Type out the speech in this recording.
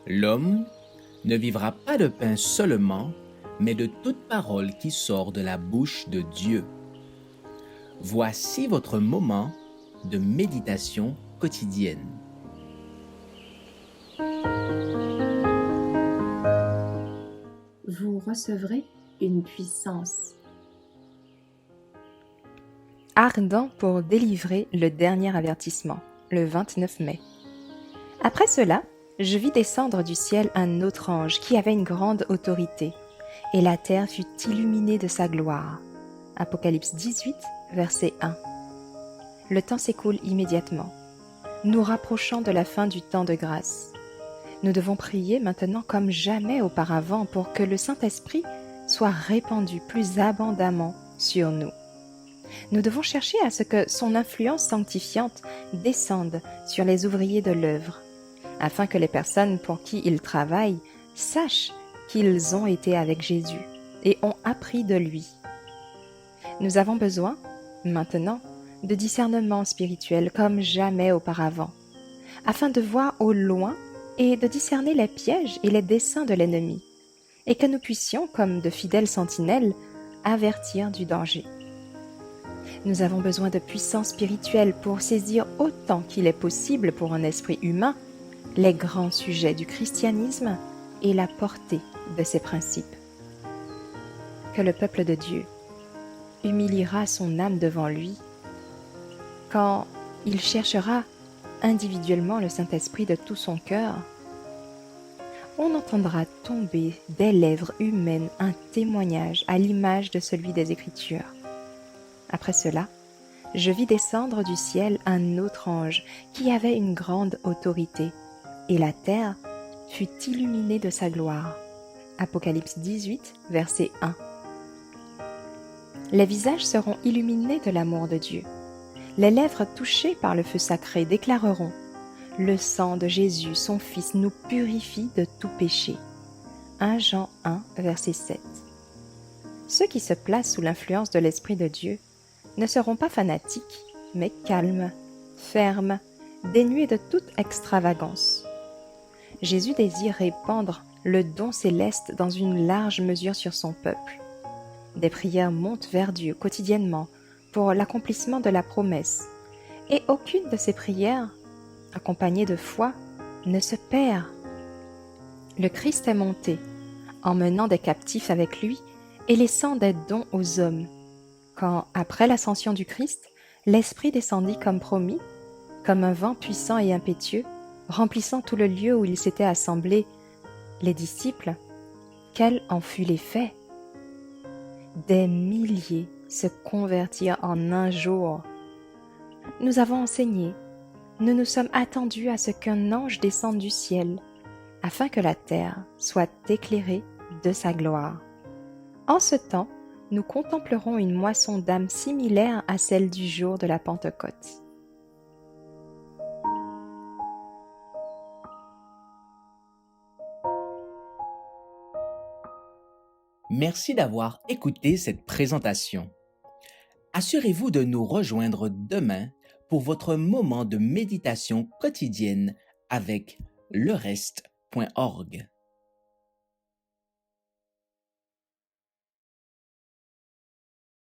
L'homme ne vivra pas de pain seulement, mais de toute parole qui sort de la bouche de Dieu. Voici votre moment de méditation quotidienne. Vous recevrez une puissance. Ardent pour délivrer le dernier avertissement, le 29 mai. Après cela, je vis descendre du ciel un autre ange qui avait une grande autorité, et la terre fut illuminée de sa gloire. Apocalypse 18, verset 1. Le temps s'écoule immédiatement, nous rapprochant de la fin du temps de grâce. Nous devons prier maintenant comme jamais auparavant pour que le Saint-Esprit soit répandu plus abondamment sur nous. Nous devons chercher à ce que son influence sanctifiante descende sur les ouvriers de l'œuvre, afin que les personnes pour qui il travaille sachent qu'ils ont été avec Jésus et ont appris de lui. Nous avons besoin, maintenant, de discernement spirituel comme jamais auparavant, afin de voir au loin et de discerner les pièges et les desseins de l'ennemi, et que nous puissions, comme de fidèles sentinelles, avertir du danger. Nous avons besoin de puissance spirituelle pour saisir autant qu'il est possible pour un esprit humain les grands sujets du christianisme et la portée de ses principes. Que le peuple de Dieu humiliera son âme devant lui quand il cherchera individuellement le Saint-Esprit de tout son cœur. On entendra tomber des lèvres humaines un témoignage à l'image de celui des Écritures. Après cela, je vis descendre du ciel un autre ange qui avait une grande autorité, et la terre fut illuminée de sa gloire. Apocalypse 18, verset 1. Les visages seront illuminés de l'amour de Dieu. Les lèvres touchées par le feu sacré déclareront « Le sang de Jésus, son Fils, nous purifie de tout péché ». 1 Jean 1, verset 7. Ceux qui se placent sous l'influence de l'Esprit de Dieu ne seront pas fanatiques, mais calmes, fermes, dénués de toute extravagance. Jésus désire répandre le don céleste dans une large mesure sur son peuple. Des prières montent vers Dieu quotidiennement pour l'accomplissement de la promesse, et aucune de ces prières, accompagnée de foi, ne se perd. Le Christ est monté, emmenant des captifs avec lui et laissant des dons aux hommes. Quand, après l'ascension du Christ, l'Esprit descendit comme promis, comme un vent puissant et impétueux, remplissant tout le lieu où ils s'étaient assemblés, les disciples, quel en fut l'effet? Des milliers se convertirent en un jour. Nous avons enseigné, nous nous sommes attendus à ce qu'un ange descende du ciel, afin que la terre soit éclairée de sa gloire. En ce temps, nous contemplerons une moisson d'âmes similaire à celle du jour de la Pentecôte. Merci d'avoir écouté cette présentation. Assurez-vous de nous rejoindre demain pour votre moment de méditation quotidienne avec lereste.org.